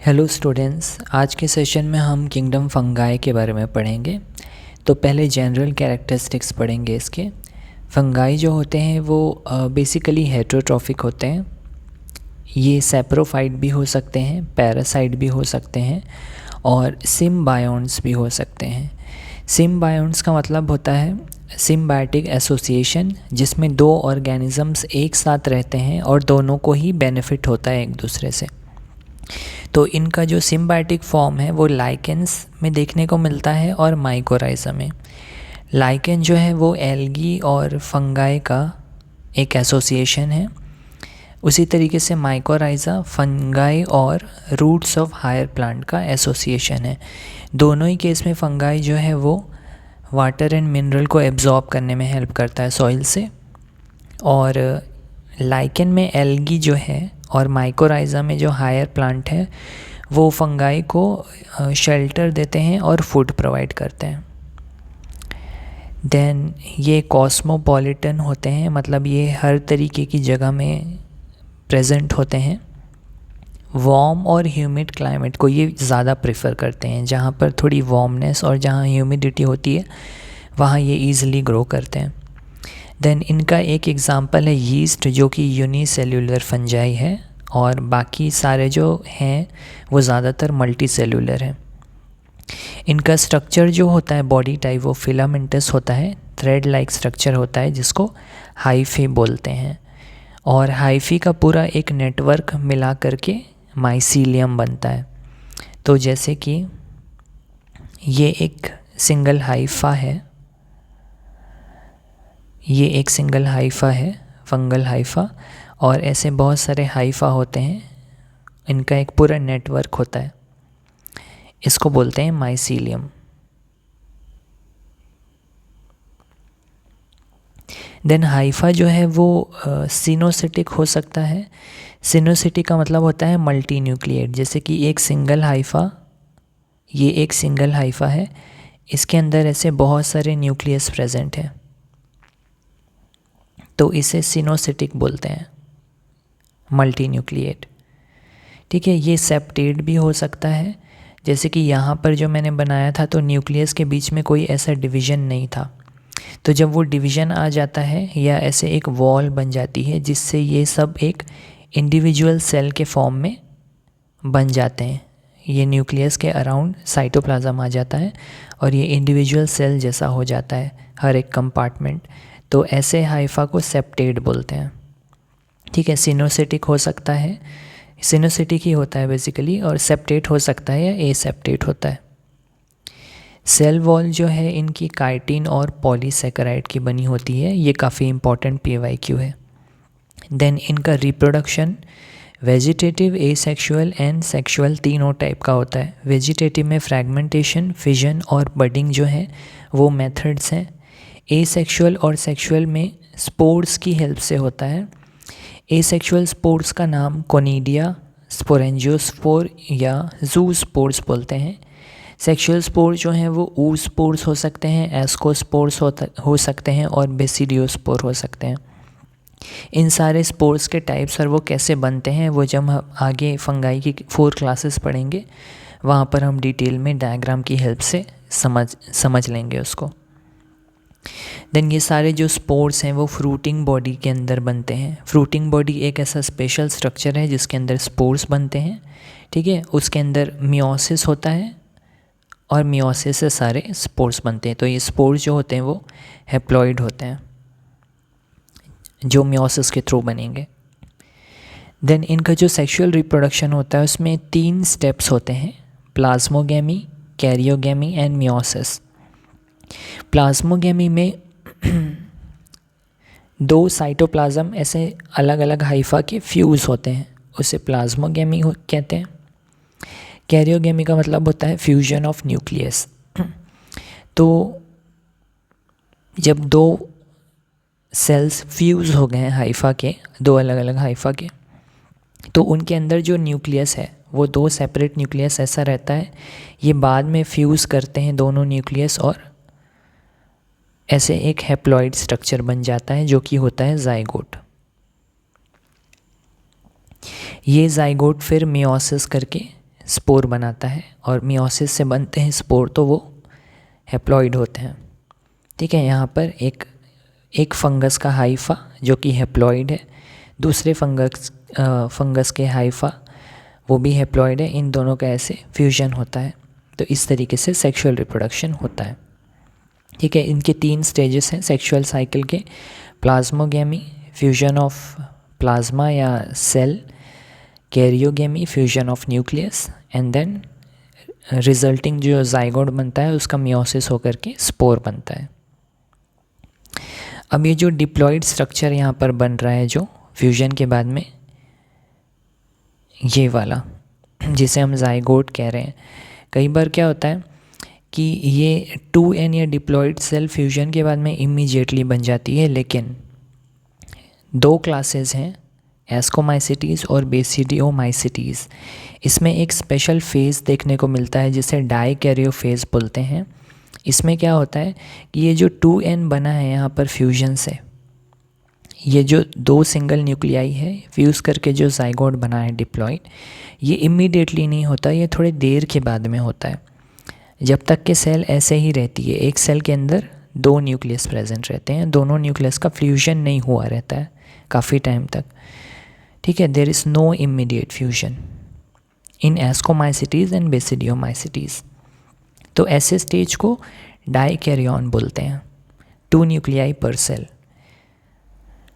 Hello students, आज के session में हम किंगडम फंगाई के बारे में पढ़ेंगे। तो पहले जनरल कैरेक्टरिस्टिक्स पढ़ेंगे इसके। फंगाई जो होते हैं वो बेसिकली हेटेरोट्रॉफिक होते हैं। ये सैप्रोफाइट भी हो सकते हैं, पैरासाइट भी हो सकते हैं और सिम्बायोन्ट्स भी हो सकते हैं। सिम्बायोन्ट्स का मतलब होता है सिम्बायोटिक एसोसिएशन, जिसमें दो ऑर्गेनिजम्स एक साथ रहते हैं और दोनों को ही बेनिफिट होता है एक दूसरे से। तो इनका जो सिम्बायोटिक फॉर्म है वो लाइकेन्स में देखने को मिलता है और माइकोराइज़ा में। लाइकेन जो है वो एल्गी और फंगाई का एक एसोसिएशन है। उसी तरीके से माइकोराइज़ा फंगाई और रूट्स ऑफ हायर प्लांट का एसोसिएशन है। दोनों ही केस में फंगाई जो है वो वाटर एंड मिनरल को एब्जॉर्ब करने में हेल्प करता है सॉइल से, और लाइकेन में एल्गी जो है और माइकोराइज़ा में जो हायर प्लांट है वो फंगाई को शेल्टर देते हैं और फूड प्रोवाइड करते हैं। देन ये कॉस्मोपॉलिटन होते हैं, मतलब ये हर तरीके की जगह में प्रेजेंट होते हैं। वार्म और ह्यूमिड क्लाइमेट को ये ज़्यादा प्रेफर करते हैं। जहाँ पर थोड़ी वार्मनेस और जहाँ ह्यूमिडिटी होती है वहाँ ये ईज़िली ग्रो करते हैं। देन इनका एक एग्ज़ाम्पल है यीस्ट, जो कि यूनिसेल्यूलर फंजाई है, और बाकी सारे जो हैं वो ज़्यादातर मल्टी सेल्यूलर हैं। इनका स्ट्रक्चर जो होता है बॉडी टाइप वो फिलामेंटस होता है, थ्रेड लाइक स्ट्रक्चर होता है जिसको हाइफी बोलते हैं, और हाइफी का पूरा एक नेटवर्क मिला करके माइसीलियम बनता है। तो जैसे कि ये एक सिंगल हाइफा है, ये एक सिंगल हाइफा है, फंगल हाइफा, और ऐसे बहुत सारे हाइफा होते हैं। इनका एक पूरा नेटवर्क होता है, इसको बोलते हैं माइसीलियम। देन हाइफा जो है वो सिनोसिटिक हो सकता है। सिनोसिटिक का मतलब होता है मल्टी न्यूक्लिएट। जैसे कि एक सिंगल हाइफा, ये एक सिंगल हाइफा है, इसके अंदर ऐसे बहुत सारे न्यूक्लियस प्रेजेंट हैं, तो इसे सिनोसिटिक बोलते हैं, मल्टी न्यूक्लिएट। ठीक है, ये सेप्टेड भी हो सकता है। जैसे कि यहाँ पर जो मैंने बनाया था तो न्यूक्लियस के बीच में कोई ऐसा डिवीज़न नहीं था, तो जब वो डिवीज़न आ जाता है या ऐसे एक वॉल बन जाती है जिससे ये सब एक इंडिविजुअल सेल के फॉर्म में बन जाते हैं। ये न्यूक्लियस के अराउंड साइटोप्लाज्म आ जाता है और ये इंडिविजुअल सेल जैसा हो जाता है हर एक कंपार्टमेंट। तो ऐसे हाइफा को सेप्टेड बोलते हैं। ठीक है, सिनोसिटिक हो सकता है, सिनोसिटिक ही होता है बेसिकली, और सेप्टेट हो सकता है या एसेप्टेट होता है। सेल वॉल जो है इनकी काइटिन और पॉलीसेकेराइड की बनी होती है। ये काफ़ी इंपॉर्टेंट PYQ है। देन इनका reproduction vegetative, asexual and sexual तीनों टाइप का होता है। वेजिटेटिव में फ्रैगमेंटेशन, फिजन और बडिंग जो है वो मेथड्स हैं। एसेक्सुअल और सेक्सुअल में स्पोर्स की हेल्प से होता है। एसेक्सुअल स्पोर्स का नाम कोनिडिया, स्पोरेंजियोस्पोर या जू स्पोर्स बोलते हैं। सेक्सुअल स्पोर जो हैं वो ऊ स्पोर्स हो सकते हैं, एस्कोस्पोर्स हो सकते हैं और बेसिडियोस्पोर हो सकते हैं। इन सारे स्पोर्स के टाइप्स और वो कैसे बनते हैं वो जब हम आगे फंगाई की 4 क्लासेस पढ़ेंगे वहाँ पर हम डिटेल में डायग्राम की हेल्प से समझ लेंगे उसको। देन ये सारे जो स्पोर्स हैं वो फ्रूटिंग बॉडी के अंदर बनते हैं। फ्रूटिंग बॉडी एक ऐसा स्पेशल स्ट्रक्चर है जिसके अंदर स्पोर्स बनते हैं। ठीक है, उसके अंदर मियोसिस होता है और मियोसिस से सारे स्पोर्स बनते हैं। तो ये स्पोर्स जो होते हैं वो हैप्लॉइड होते हैं जो मियोसिस के थ्रू बनेंगे। देन इनका जो सेक्सुअल रिप्रोडक्शन होता है उसमें 3 स्टेप्स होते हैं, plasmogamy, karyogamy and meiosis. Plasmogamy में 2 साइटोप्लाज्म ऐसे अलग अलग हाइफा के फ्यूज़ होते हैं, उसे प्लाज्मोगेमी कहते हैं। कैरियोगेमी का मतलब होता है फ्यूजन ऑफ न्यूक्लियस। तो जब 2 सेल्स फ्यूज़ हो गए हैं हाइफा के, 2 अलग अलग हाइफा के, तो उनके अंदर जो न्यूक्लियस है वो 2 सेपरेट न्यूक्लियस ऐसा रहता है। ये बाद में फ्यूज़ करते हैं दोनों न्यूक्लियस और ऐसे एक हैप्लॉइड स्ट्रक्चर बन जाता है जो कि होता है जाइगोट। ये जाइगोट फिर मियोसिस करके स्पोर बनाता है, और मियोसिस से बनते हैं स्पोर तो वो हैप्लॉइड होते हैं। ठीक है, यहाँ पर एक फंगस का हाइफा जो कि हैप्लॉइड है, दूसरे फंगस के हाइफा वो भी हैप्लॉइड है, इन दोनों का ऐसे फ्यूजन होता है। तो इस तरीके से सेक्सुअल रिप्रोडक्शन होता है। ठीक है, इनके 3 स्टेजेस हैं सेक्सुअल साइकिल के: प्लाज्मोगेमी, फ्यूजन ऑफ प्लाज्मा या cell; karyogamy, fusion of nucleus; and then resulting जो जाइगोट बनता है उसका मियोसिस होकर के स्पोर बनता है। अब ये जो डिप्लॉइड स्ट्रक्चर यहाँ पर बन रहा है जो फ्यूजन के बाद में, ये वाला जिसे हम जाइगोट कह रहे हैं, कई बार क्या होता है कि ये 2n या डिप्लॉइड सेल फ्यूजन के बाद में इमीडिएटली बन जाती है, लेकिन 2 क्लासेस हैं, एस्कोमाइसिटीज़ और बेसिडियोमाइसिटीज़। इसमें एक स्पेशल फेज़ देखने को मिलता है जिसे डाइकैरियो फेज़ बोलते हैं। इसमें क्या होता है कि ये जो 2n बना है यहाँ पर फ्यूजन से, ये जो 2 सिंगल न्यूक्लियाई है फ्यूज़ करके जो जाइगोट बना है डिप्लॉइड, ये इमीडिएटली नहीं होता, ये थोड़े देर के बाद में होता है। जब तक कि सेल ऐसे ही रहती है, एक सेल के अंदर 2 न्यूक्लियस प्रेजेंट रहते हैं, दोनों न्यूक्लियस का फ्यूजन नहीं हुआ रहता है काफ़ी टाइम तक। ठीक है, there is no immediate fusion in ascomycetes and basidiomycetes. तो ऐसे स्टेज को डाइकैरियन बोलते हैं, 2 न्यूक्लियाई पर सेल,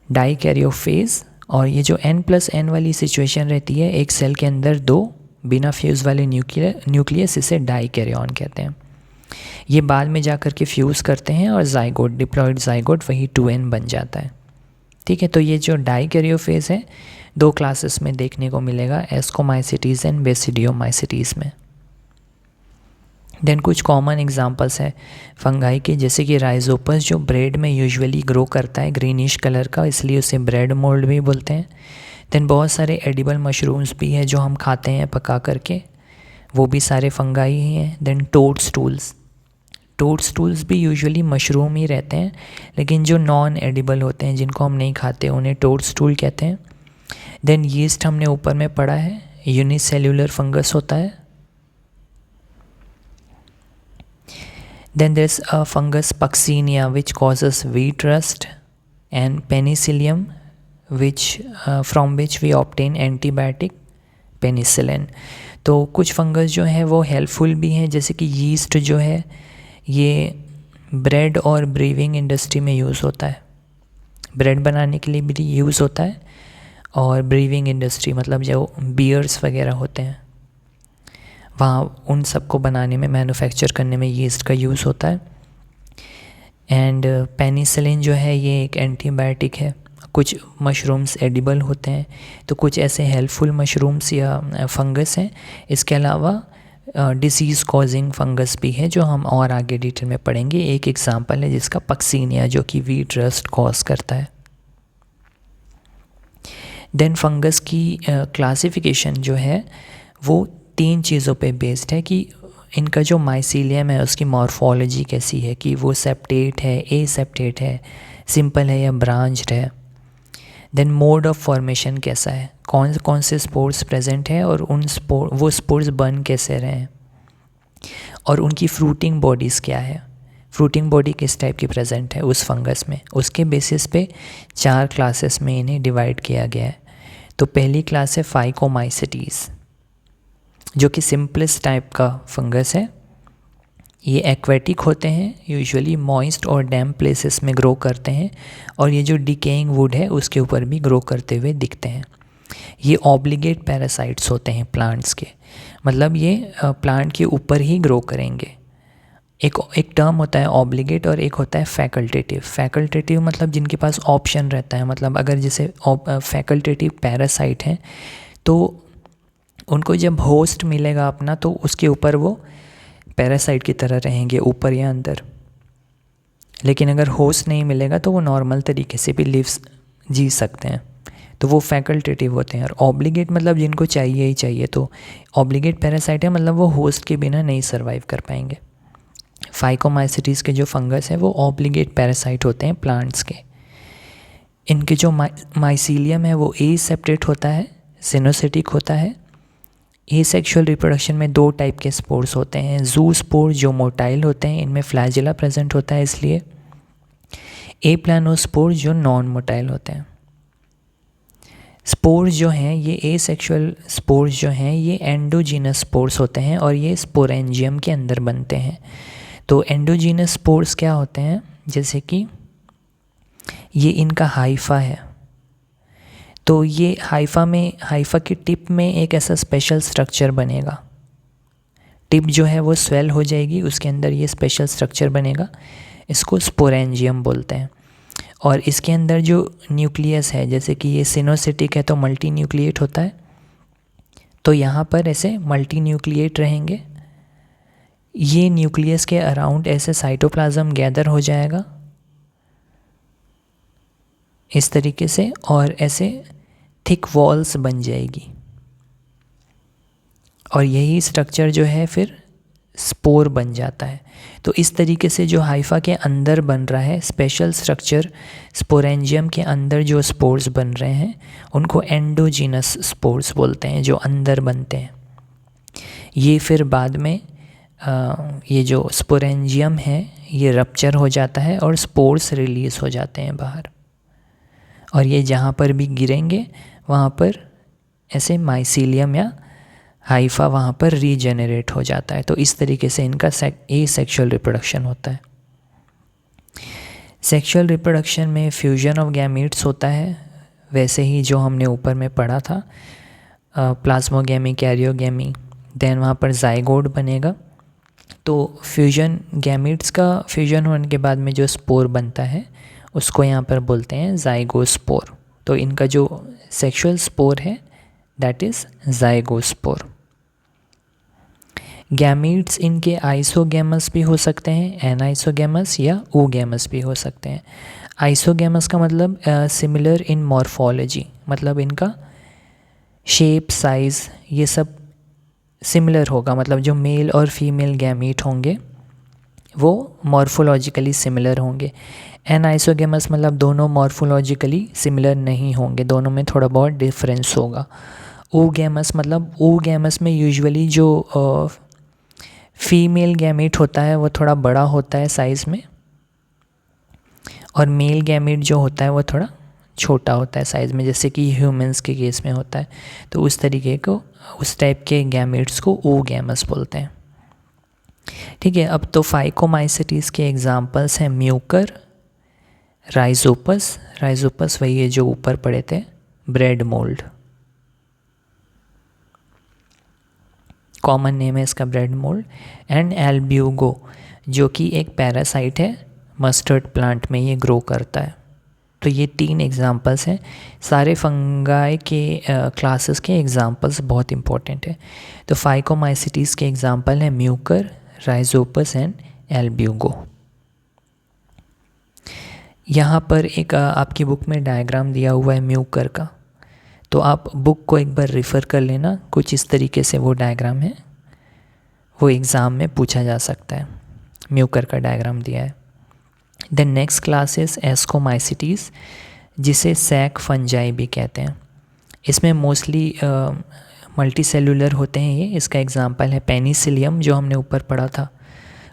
डाइकैरियो फेज़। और ये जो n+n वाली सिचुएशन रहती है, एक सेल के अंदर 2 बिना फ्यूज़ वाले न्यूक्लियस, इसे डाइकैरियन कहते हैं। ये बाद में जा कर के फ्यूज़ करते हैं और जाइगोट, डिप्लॉइड जाइगोट वही 2n बन जाता है। ठीक है, तो ये जो डाइकैरियो फेज़ है 2 क्लासेस में देखने को मिलेगा, एस्कोमाइसिटीज़ एंड बेसिडियोमाइसिटीज़ में। देन कुछ कॉमन एग्जांपल्स हैं फंगाई के, जैसे कि राइजोपस जो ब्रेड में यूजुअली ग्रो करता है, ग्रीनिश कलर का, इसलिए उसे ब्रेड मोल्ड भी बोलते हैं। देन बहुत सारे एडिबल मशरूम्स भी हैं जो हम खाते हैं पका करके, वो भी सारे फंगाई ही हैं। देन टोडस्टूल्स भी यूजुअली मशरूम ही रहते हैं, लेकिन जो नॉन एडिबल होते हैं जिनको हम नहीं खाते उन्हें टोडस्टूल कहते हैं। देन यीस्ट हमने ऊपर में पढ़ा है, यूनिसेल्यूलर फंगस होता है। Then there's a fungus Puccinia which causes wheat rust, and Penicillium from which we obtain antibiotic penicillin। तो कुछ फंगस जो है वो हेल्पफुल भी हैं, जैसे कि यीस्ट जो है ये ब्रेड और ब्रीविंग इंडस्ट्री में यूज़ होता है, ब्रेड बनाने के लिए भी यूज़ होता है, और ब्रीविंग इंडस्ट्री मतलब जो बियर्स वगैरह होते हैं वहाँ उन सब को बनाने में, मैन्युफैक्चर करने में यीस्ट का यूज़ होता है। एंड पेनिसिलिन जो है ये एक एंटीबायोटिक है। कुछ मशरूम्स एडिबल होते हैं, तो कुछ ऐसे हेल्पफुल मशरूम्स या फंगस हैं। इसके अलावा डिसीज़ कॉजिंग फंगस भी है जो हम और आगे डिटेल में पढ़ेंगे। एक एग्जांपल है जिसका पक्सीनिया जो कि व्हीट रस्ट कॉज करता है। देन फंगस की क्लासिफिकेशन जो है वो 3 चीज़ों पे बेस्ड है कि इनका जो माइसीलियम है उसकी मॉर्फोलॉजी कैसी है, कि वो सेप्टेट है, ए सेप्टेट है, सिंपल है या ब्रांच्ड है। देन मोड ऑफ फॉर्मेशन कैसा है, कौन कौन से स्पोर्स प्रेजेंट हैं और वो स्पोर्स बन कैसे रहे हैं, और उनकी फ्रूटिंग बॉडीज़ क्या है, फ्रूटिंग बॉडी किस टाइप की प्रेजेंट है उस फंगस में। उसके बेसिस पे 4 क्लासेस में इन्हें डिवाइड किया गया है। तो पहली क्लास है फाइकोमाइसिटीज़, जो कि सिंपलेस्ट टाइप का फंगस है। ये एक्वेटिक होते हैं, यूजुअली मॉइस्ट और डैम्प प्लेसेस में ग्रो करते हैं, और ये जो डिकेइंग वुड है उसके ऊपर भी ग्रो करते हुए दिखते हैं। ये ऑब्लिगेट पैरासाइट्स होते हैं प्लांट्स के, मतलब ये प्लांट के ऊपर ही ग्रो करेंगे। एक टर्म होता है ऑब्लिगेट और एक होता है फैकल्टेटिव। फैकल्टेटिव मतलब जिनके पास ऑप्शन रहता है, मतलब अगर जैसे फैकल्टेटिव पैरासाइट हैं तो उनको जब होस्ट मिलेगा अपना तो उसके ऊपर वो पैरासाइट की तरह रहेंगे ऊपर या अंदर, लेकिन अगर होस्ट नहीं मिलेगा तो वो नॉर्मल तरीके से भी जी सकते हैं, तो वो फैकल्टेटिव होते हैं। और ऑब्लिगेट मतलब जिनको चाहिए ही चाहिए, तो ऑब्लिगेट पैरासाइट है मतलब वो होस्ट के बिना नहीं सर्वाइव कर पाएंगे। फाइकोमाइसिटीज़ के जो फंगस है वो ऑब्लिगेट पैरासाइट होते हैं प्लांट्स के। इनके जो माइसीलियम है वो ए सेप्टेट होता है, सिनोसिटिक होता है, एसेक्सुअल रिप्रोडक्शन में 2 टाइप के स्पोर्स होते हैं, जू स्पोर जो मोटाइल होते हैं, इनमें फ्लैजिला प्रेजेंट होता है इसलिए, एप्लानोस्पोर जो नॉन मोटाइल होते हैं। स्पोर्स जो हैं ये एसेक्सुअल स्पोर्स जो हैं ये एंडोजीनस स्पोर्स होते हैं और ये स्पोरेंजियम के अंदर बनते हैं। तो एंडोजीनस स्पोर्स क्या होते हैं, जैसे कि ये इनका हाइफा है, तो ये हाइफा की टिप में एक ऐसा स्पेशल स्ट्रक्चर बनेगा, टिप जो है वो स्वेल हो जाएगी, उसके अंदर ये स्पेशल स्ट्रक्चर बनेगा, इसको स्पोरेंजियम बोलते हैं। और इसके अंदर जो न्यूक्लियस है, जैसे कि ये सिनोसिटिक है तो मल्टी न्यूक्लिएट होता है, तो यहाँ पर ऐसे मल्टी न्यूक्लिएट रहेंगे, ये न्यूक्लियस के अराउंड ऐसे साइटोप्लाज्म गैदर हो जाएगा इस तरीके से, और ऐसे थिक वॉल्स बन जाएगी, और यही स्ट्रक्चर जो है फिर स्पोर बन जाता है। तो इस तरीके से जो हाइफा के अंदर बन रहा है स्पेशल स्ट्रक्चर, स्पोरेंजियम के अंदर जो स्पोर्स बन रहे हैं उनको एंडोजीनस स्पोर्स बोलते हैं, जो अंदर बनते हैं। ये फिर बाद में ये जो स्पोरेंजियम है ये रप्चर हो जाता है और स्पोर्स रिलीज़ हो जाते हैं बाहर, और ये जहाँ पर भी गिरेंगे वहाँ पर ऐसे माइसीलियम या हाइफा वहाँ पर रीजेनरेट हो जाता है। तो इस तरीके से इनका एसेक्सुअल रिप्रोडक्शन होता है। सेक्सुअल रिप्रोडक्शन में फ्यूजन ऑफ गैमीट्स होता है, वैसे ही जो हमने ऊपर में पढ़ा था, प्लाज्मोगैमी, कैरियोगैमी, देन वहाँ पर जाइगोट बनेगा। तो फ्यूजन गैमीट्स का फ्यूजन होने के बाद में जो स्पोर बनता है उसको यहाँ पर बोलते हैं जाइगोस्पोर। तो इनका जो सेक्सुअल स्पोर है दैट इज़ जाइगोस्पोर। गैमीट्स इनके आइसोगैमस भी हो सकते हैं, एनाइसोगैमस या ooगैमस भी हो सकते हैं। आइसोगैमस का मतलब सिमिलर इन मॉर्फोलॉजी, मतलब इनका शेप, साइज़ ये सब सिमिलर होगा, मतलब जो मेल और फीमेल गैमीट होंगे वो मॉर्फोलॉजिकली सिमिलर होंगे। एनाइसोगैमस मतलब दोनों मॉर्फोलॉजिकली सिमिलर नहीं होंगे, दोनों में थोड़ा बहुत डिफरेंस होगा। ooगैमस मतलब ooगैमस में यूजुअली जो फीमेल गैमीट होता है वो थोड़ा बड़ा होता है साइज़ में, और मेल गैमीट जो होता है वो थोड़ा छोटा होता है साइज़ में, जैसे कि ह्यूमंस के केस में होता है। तो उस तरीके को, उस टाइप के गैमीट्स को ooगैमस बोलते हैं। ठीक है, अब तो फाइकोमाइसिटीज़ के एग्जांपल्स हैं म्यूकर, राइजोपस, राइजोपस वही है जो ऊपर पढ़े थे, ब्रेड मोल्ड, कॉमन नेम है इसका ब्रेड मोल्ड, एंड एल्ब्यूगो जो कि एक पैरासाइट है, मस्टर्ड प्लांट में ये ग्रो करता है। तो ये 3 एग्जांपल्स हैं। सारे फंगाई के क्लासेस के एग्जांपल्स बहुत इंपॉर्टेंट है। तो फाइकोमाइसिटीज़ के एग्जांपल हैं म्यूकर, राइजोपस एंड एल्ब्यूगो। यहाँ पर एक आपकी बुक में डायग्राम दिया हुआ है म्यूकर का, तो आप बुक को एक बार रेफ़र कर लेना, कुछ इस तरीके से वो डायग्राम है, वो एग्ज़ाम में पूछा जा सकता है। म्यूकर का डायग्राम दिया है। The next class is ascomycetes, जिसे सैक फंजाई भी कहते हैं। इसमें मोस्टली मल्टी सेलुलर होते हैं ये। इसका एग्जांपल है पेनिसिलियम जो हमने ऊपर पढ़ा था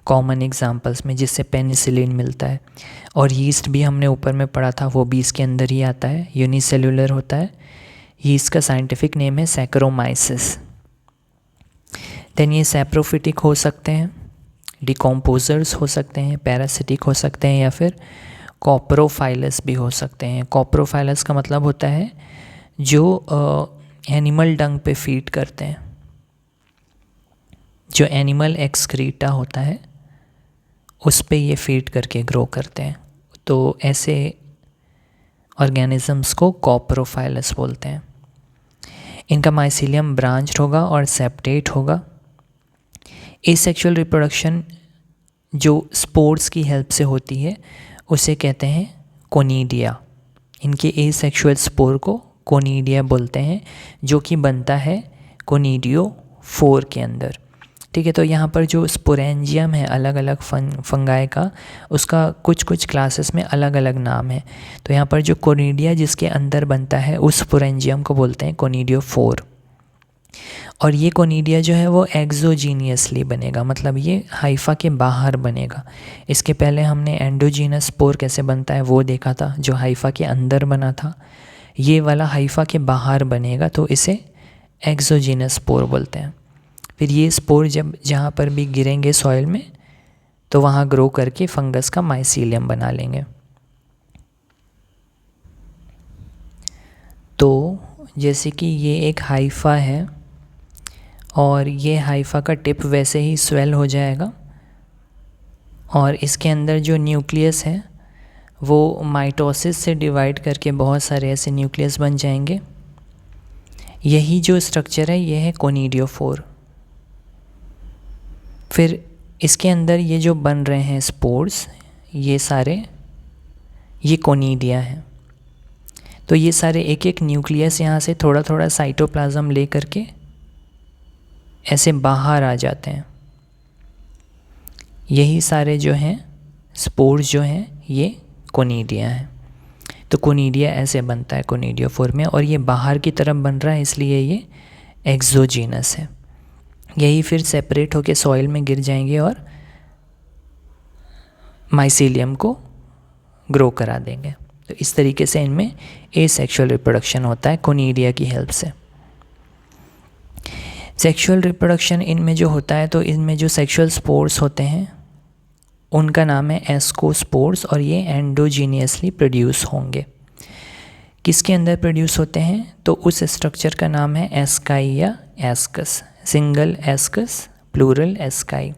कॉमन एग्जांपल्स में, जिससे पेनिसिलिन मिलता है। और यीस्ट भी हमने ऊपर में पढ़ा था, वो भी इसके अंदर ही आता है, यूनिसेलुलर होता है। यीस्ट का साइंटिफिक नेम है सैक्रोमाइसिस। देन ये सैप्रोफिटिक हो सकते हैं, डिकम्पोजर्स हो सकते हैं, पैरासिटिक हो सकते हैं, या फिर कॉप्रोफाइलस भी हो सकते हैं। कॉप्रोफाइलस का मतलब होता है जो एनिमल डंग पे फीड करते हैं, जो एनिमल एक्सक्रीटा होता है उस पे ये फीड करके ग्रो करते हैं। तो ऐसे ऑर्गेनिजम्स को कॉप्रोफाइलस बोलते हैं। इनका माइसीलियम ब्रांच्ड होगा और सेप्टेट होगा। एसेक्सुअल रिप्रोडक्शन जो स्पोर्स की हेल्प से होती है उसे कहते हैं कोनिडिया। इनके एसेक्सुअल स्पोर को कोनिडिया बोलते हैं, जो कि बनता है कोनिडियोफोर के अंदर। ठीक है, तो यहाँ पर जो स्पोरेंजियम है अलग अलग फंगाई का, उसका कुछ कुछ क्लासेस में अलग अलग नाम है। तो यहाँ पर जो कोनिडिया जिसके अंदर बनता है उस स्पोरेंजियम को बोलते हैं कोनिडियोफोर। और ये कोनिडिया जो है वो एक्सोजीनियसली बनेगा, मतलब ये हाइफा के बाहर बनेगा। इसके पहले हमने एंडोजीनस स्पोर कैसे बनता है वो देखा था, जो हाइफा के अंदर बना था। ये वाला हाइफा के बाहर बनेगा तो इसे एक्सोजीनस स्पोर बोलते हैं। फिर ये स्पोर जब जहाँ पर भी गिरेंगे सॉइल में तो वहाँ ग्रो करके फंगस का माइसीलियम बना लेंगे। तो जैसे कि ये एक हाइफा है और ये हाइफा का टिप वैसे ही स्वेल हो जाएगा और इसके अंदर जो न्यूक्लियस है वो माइटोसिस से डिवाइड करके बहुत सारे ऐसे न्यूक्लियस बन जाएंगे। यही जो स्ट्रक्चर है ये है कोनिडियोफोर। फिर इसके अंदर ये जो बन रहे हैं स्पोर्स, ये सारे ये कोनिडिया हैं। तो ये सारे एक एक न्यूक्लियस यहाँ से थोड़ा थोड़ा साइटोप्लाज्म ले करके ऐसे बाहर आ जाते हैं। यही सारे जो हैं स्पोर्स जो हैं ये कोनिडिया हैं। तो कोनिडिया ऐसे बनता है कोनिडियोफोर में, और ये बाहर की तरफ बन रहा है इसलिए ये एक्सोजीनस है। यही फिर सेपरेट होके सॉइल में गिर जाएंगे और माइसीलियम को ग्रो करा देंगे। तो इस तरीके से इनमें एसेक्सुअल रिप्रोडक्शन होता है कोनिडिया की हेल्प से। सेक्सुअल रिप्रोडक्शन इनमें जो होता है, तो इनमें जो सेक्सुअल स्पोर्स होते हैं उनका नाम है एस्कोस्पोर्स, और ये एंडोजीनियसली प्रोड्यूस होंगे। किसके अंदर प्रोड्यूस होते हैं? तो उस स्ट्रक्चर का नाम है एस्काई या ascus, single ascus plural asci.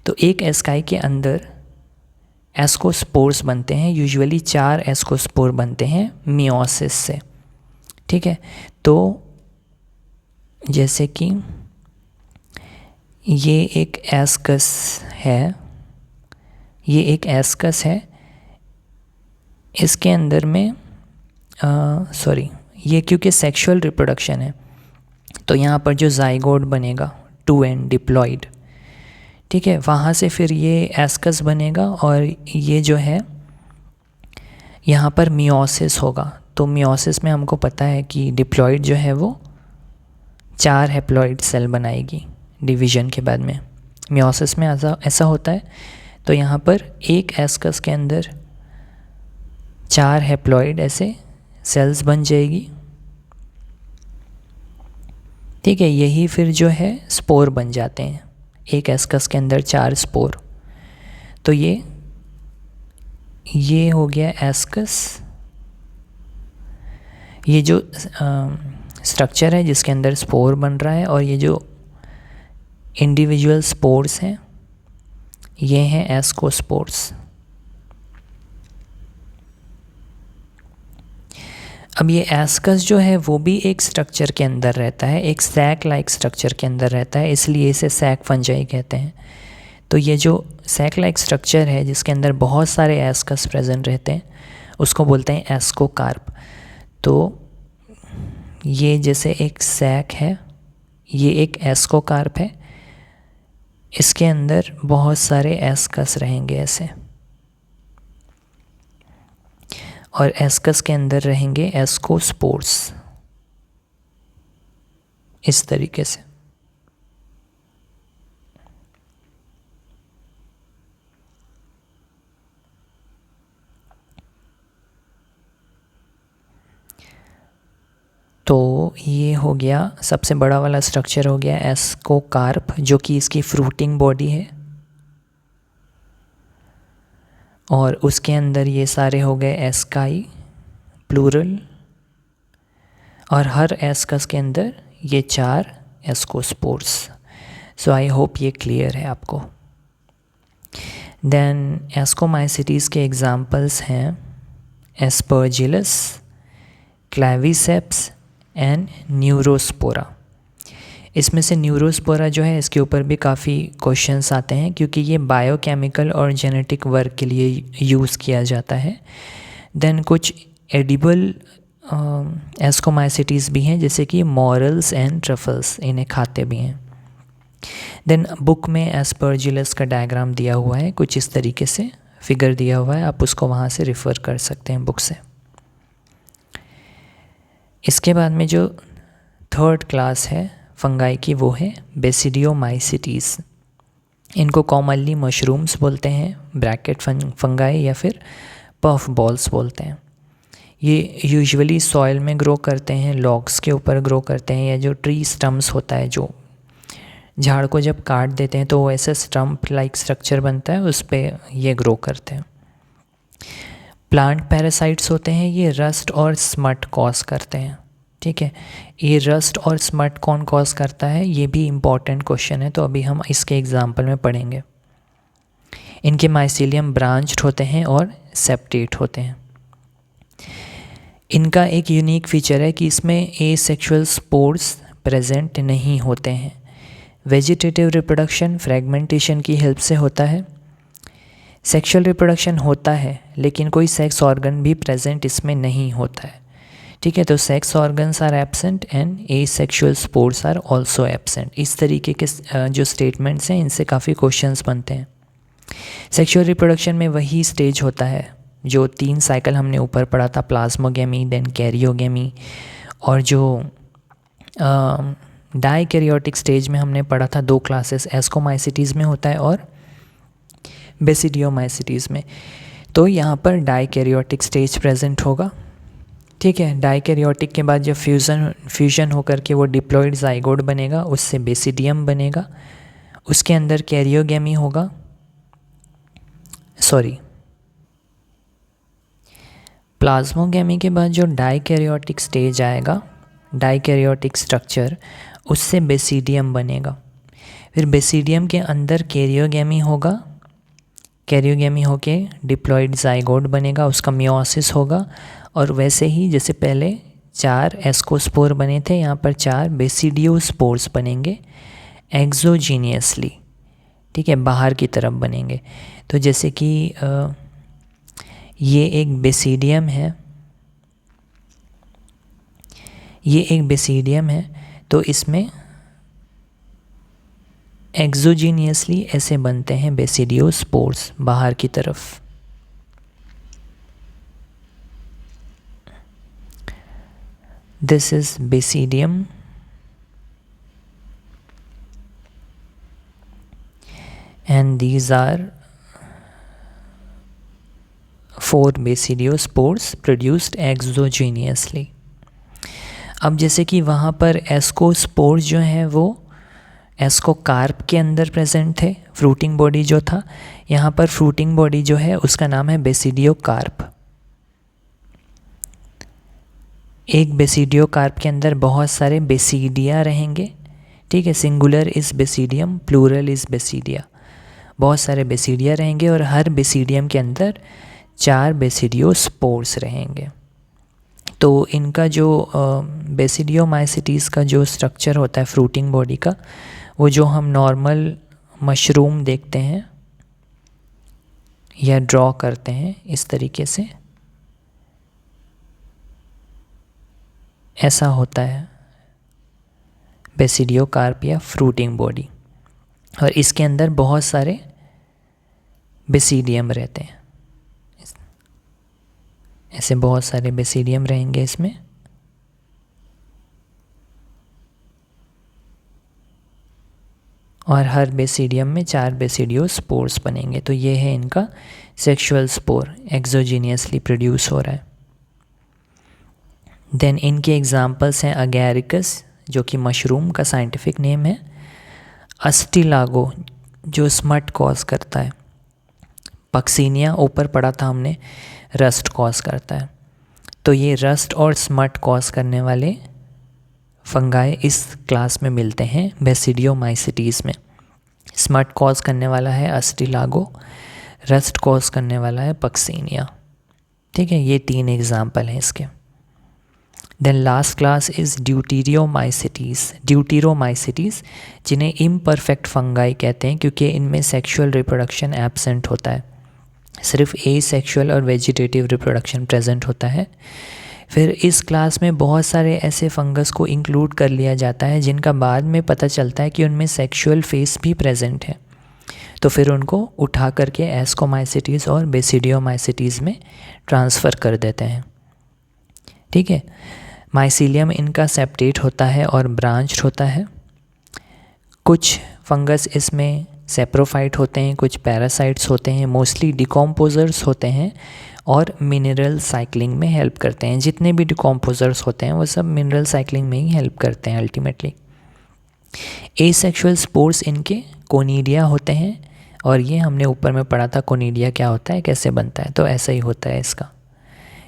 तो एक एस्काई के अंदर एस्कोस्पोर्स बनते हैं, यूजुअली 4 एस्कोस्पोर बनते हैं मियोसिस से। ठीक है, तो जैसे कि ये एक एस्कस है, ये एक एस्कस है, इसके अंदर में ये क्योंकि सेक्सुअल रिप्रोडक्शन है तो यहाँ पर जो जाइगोट बनेगा 2n डिप्लॉइड, ठीक है, वहाँ से फिर ये एस्कस बनेगा और ये जो है यहाँ पर मियोसिस होगा। तो मियोसिस में हमको पता है कि डिप्लॉइड जो है वो 4 हैप्लॉइड सेल बनाएगी डिवीजन के बाद में। मियोसिस में ऐसा होता है। तो यहाँ पर एक एस्कस के अंदर 4 हैप्लॉइड ऐसे सेल्स बन जाएगी। ठीक है, यही फिर जो है स्पोर बन जाते हैं, एक एस्कस के अंदर 4 स्पोर। तो ये हो गया एस्कस। ये जो स्ट्रक्चर है जिसके अंदर स्पोर बन रहा है, और ये जो इंडिविजुअल स्पोर्स हैं ये हैं एस्कोस्पोर्स। अब ये एस्कस जो है वो भी एक स्ट्रक्चर के अंदर रहता है, एक सैक लाइक स्ट्रक्चर के अंदर रहता है, इसलिए इसे सैक फंजाई कहते हैं। तो ये जो सैक लाइक स्ट्रक्चर है जिसके अंदर बहुत सारे एस्कस प्रेजेंट रहते हैं उसको बोलते हैं एस्कोकार्प। तो ये जैसे एक सैक है, ये एक एस्कोकार्प है, इसके अंदर बहुत सारे एस्कस रहेंगे ऐसे, और एस्कस के अंदर रहेंगे एस्कोस्पोर्स इस तरीके से। तो ये हो गया सबसे बड़ा वाला स्ट्रक्चर हो गया एस्कोकार्प, जो कि इसकी फ्रूटिंग बॉडी है, और उसके अंदर ये सारे हो गए एस्काई प्लूरल, और हर एस्कस के अंदर ये 4 एस्कोस्पोर्स। सो आई होप ये क्लियर है आपको। देन एस्कोमाइसिटीज़ के एग्जांपल्स हैं एस्परजिलस, क्लैविसेप्स एंड न्यूरोस्पोरा। इसमें से न्यूरोस्पोरा जो है इसके ऊपर भी काफ़ी क्वेश्चंस आते हैं क्योंकि ये बायोकेमिकल और जेनेटिक वर्क के लिए यूज़ किया जाता है। देन कुछ एडिबल एस्कोमाइसिटीज़ भी हैं जैसे कि मॉरल्स एंड ट्रफल्स, इन्हें खाते भी हैं। देन बुक में एस्परजिलस का डायग्राम दिया हुआ है, कुछ इस तरीके से फिगर दिया हुआ है, आप उसको वहाँ से रिफ़र कर सकते हैं बुक से। इसके बाद में जो 3rd क्लास है फंगाई की वो है बेसिडियोमाइसिटीज़। इनको कॉमनली मशरूम्स बोलते हैं, ब्रैकेट फंगाई, या फिर पफ बॉल्स बोलते हैं। ये यूजुअली सॉइल में ग्रो करते हैं, लॉग्स के ऊपर ग्रो करते हैं, या जो ट्री स्टम्प्स होता है, जो झाड़ को जब काट देते हैं तो वो ऐसा स्टम्प लाइक स्ट्रक्चर बनता है, उस पर ये ग्रो करते हैं। प्लांट पैरासाइट्स होते हैं, ये रस्ट और स्मट कॉज करते हैं। ठीक है, ये रस्ट और स्मट कौन कॉज करता है, ये भी इम्पॉर्टेंट क्वेश्चन है, तो अभी हम इसके एग्जाम्पल में पढ़ेंगे। इनके माइसीलियम ब्रांच्ड होते हैं और सेप्टेट होते हैं। इनका एक यूनिक फीचर है कि इसमें एसेक्सुअल स्पोर्स प्रेजेंट नहीं होते हैं। वेजिटेटिव रिप्रोडक्शन फ्रेगमेंटेशन की हेल्प से होता है। सेक्सुअल रिप्रोडक्शन होता है, लेकिन कोई सेक्स ऑर्गन भी प्रेजेंट इसमें नहीं होता है। ठीक है, तो sex organs are absent and asexual spores are also absent. इस तरीके के जो स्टेटमेंट्स हैं, इनसे काफ़ी क्वेश्चंस बनते हैं। सेक्सुअल रिप्रोडक्शन में वही स्टेज होता है जो 3 साइकिल हमने ऊपर पढ़ा था, प्लाज्मोगेमी, देन कैरियोगेमी, और जो डाइकैरियोटिक स्टेज में हमने पढ़ा था 2 क्लासेस, एस्कोमाइसिटीज़ में होता है और बेसिडियोमाइसिटीज़ में। तो यहाँ पर डाइकैरियोटिक स्टेज प्रेजेंट होगा। ठीक है, डाइकैरियोटिक के बाद जब फ्यूजन होकर के वो डिप्लॉइड जाइगोट बनेगा, उससे बेसिडियम बनेगा, उसके अंदर कैरियोगेमी होगा, प्लाज्मोगेमी के बाद जो डाइकैरियोटिक स्टेज आएगा, डाइकैरियोटिक स्ट्रक्चर, उससे बेसिडियम बनेगा। फिर बेसिडियम के अंदर कैरियोगेमी होगा, कैरियोगेमी होके डिप्लॉइड जाइगोट बनेगा, उसका मियोसिस होगा, और वैसे ही जैसे पहले 4 एस्कोस्पोर बने थे, यहाँ पर 4 बेसिडियोस्पोर्स बनेंगे एक्सोजीनियसली। ठीक है, बाहर की तरफ बनेंगे। तो जैसे कि ये एक बेसिडियम है, ये एक बेसिडियम है, तो इसमें एक्सोजीनियसली ऐसे बनते हैं बेसिडियोस्पोर्स बाहर की तरफ। This is basidium and these are 4 basidiospores produced exogenously। अब जैसे कि वहाँ पर एस्कोस्पोर्स जो हैं वो एस्कोकार्प के अंदर प्रेजेंट थे, फ्रूटिंग बॉडी जो था, यहाँ पर फ्रूटिंग बॉडी जो है उसका नाम है बेसिडियोकार्प। एक बेसिडियोकार्प के अंदर बहुत सारे बेसिडिया रहेंगे। ठीक है, singular is basidium, plural is basidia. बहुत सारे बेसिडिया रहेंगे और हर बेसिडियम के अंदर 4 बेसिडियोस्पोर्स रहेंगे। तो इनका जो बेसिडियोमाइसिटीज़ का जो स्ट्रक्चर होता है फ्रूटिंग बॉडी का, वो जो हम नॉर्मल मशरूम देखते हैं या ड्रॉ करते हैं इस तरीके से, ऐसा होता है बेसिडियोकार्प या फ्रूटिंग बॉडी, और इसके अंदर बहुत सारे बेसिडियम रहते हैं। ऐसे बहुत सारे बेसिडियम रहेंगे इसमें, और हर बेसिडियम में 4 बेसिडियोस्पोर्स बनेंगे। तो ये है इनका सेक्सुअल स्पोर, एक्सोजीनियसली प्रोड्यूस हो रहा है। देन इनके एग्जांपल्स हैं अगैरिकस, जो कि मशरूम का साइंटिफिक नेम है, अस्टिलागो जो स्मट कॉज करता है, पक्सीनिया ऊपर पढ़ा था हमने, रस्ट कॉज करता है। तो ये रस्ट और स्मट कॉज करने वाले फंगाई इस क्लास में मिलते हैं बेसिडियोमाइसिटीज़ में। स्मट कॉज करने वाला है अस्टिलागो, रस्ट कॉज करने वाला है पक्सीनिया। ठीक है, ये 3 एग्जाम्पल हैं इसके। देन लास्ट क्लास इज़ ड्यूटीरोमाइसिटीज़, जिन्हें इम्परफेक्ट फंगाई कहते हैं क्योंकि इनमें सेक्सुअल रिप्रोडक्शन एब्सेंट होता है, सिर्फ एसेक्सुअल और वेजिटेटिव रिप्रोडक्शन प्रेजेंट होता है। फिर इस क्लास में बहुत सारे ऐसे फंगस को इंक्लूड कर लिया जाता है जिनका बाद में पता चलता है कि उनमें सेक्सुअल फेस भी प्रेजेंट है, तो फिर उनको उठा करके एस्कोमाइसिटीज़ और बेसिडियोमाइसिटीज़ में ट्रांसफ़र कर देते हैं। ठीक है, माइसीलियम इनका सेप्टेट होता है और ब्रांच्ड होता है। कुछ फंगस इसमें सेप्रोफाइट होते हैं, कुछ पैरासाइट्स होते हैं, मोस्टली डिकम्पोजर्स होते हैं और मिनरल साइक्लिंग में हेल्प करते हैं। जितने भी डिकम्पोजर्स होते हैं वो सब मिनरल साइक्लिंग में ही हेल्प करते हैं अल्टीमेटली। एसेक्सुअल स्पोर्स इनके कोनिडिया होते हैं, और ये हमने ऊपर में पढ़ा था कोनिडिया क्या होता है, कैसे बनता है, तो ऐसा ही होता है इसका।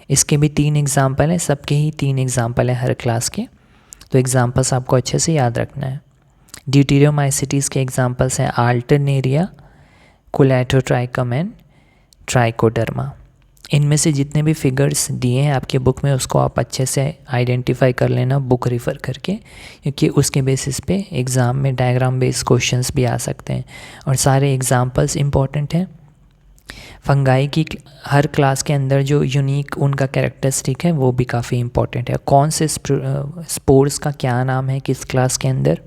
इसके भी 3 एग्जाम्पल हैं, सबके ही 3 एग्जाम्पल हैं हर क्लास के, तो एग्जाम्पल्स आपको अच्छे से याद रखना है। ड्यूटेरियोमाइसिटीज़ के एग्जाम्पल्स हैं आल्टरनेरिया, कोलेटोट्राइकम एंड ट्राइकोडर्मा। इनमें से जितने भी फिगर्स दिए हैं आपके बुक में उसको आप अच्छे से आइडेंटिफाई कर लेना बुक रेफ़र करके, क्योंकि उसके बेसिस पे एग्ज़ाम में डायग्राम बेस्ड क्वेश्चंस भी आ सकते हैं और सारे एग्जाम्पल्स इम्पॉर्टेंट हैं। फंगाई की हर क्लास के अंदर जो यूनिक उनका कैरेक्टरिस्टिक है वो भी काफ़ी इम्पॉर्टेंट है। कौन से स्पोर्स का क्या नाम है किस क्लास के अंदर,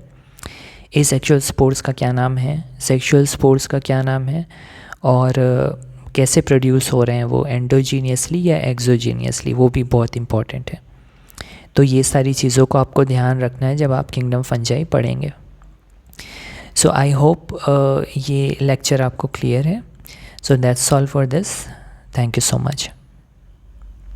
एसेक्सुअल स्पोर्स का क्या नाम है, सेक्सुअल स्पोर्स का क्या नाम है, और कैसे प्रोड्यूस हो रहे हैं वो एंडोजीनियसली या एक्सोजीनियसली, वो भी बहुत इंपॉर्टेंट है। तो ये सारी चीज़ों को आपको ध्यान रखना है जब आप किंगडम फंजाई पढ़ेंगे। सो आई होप ये लेक्चर आपको क्लियर है। So that's all for this, thank you so much.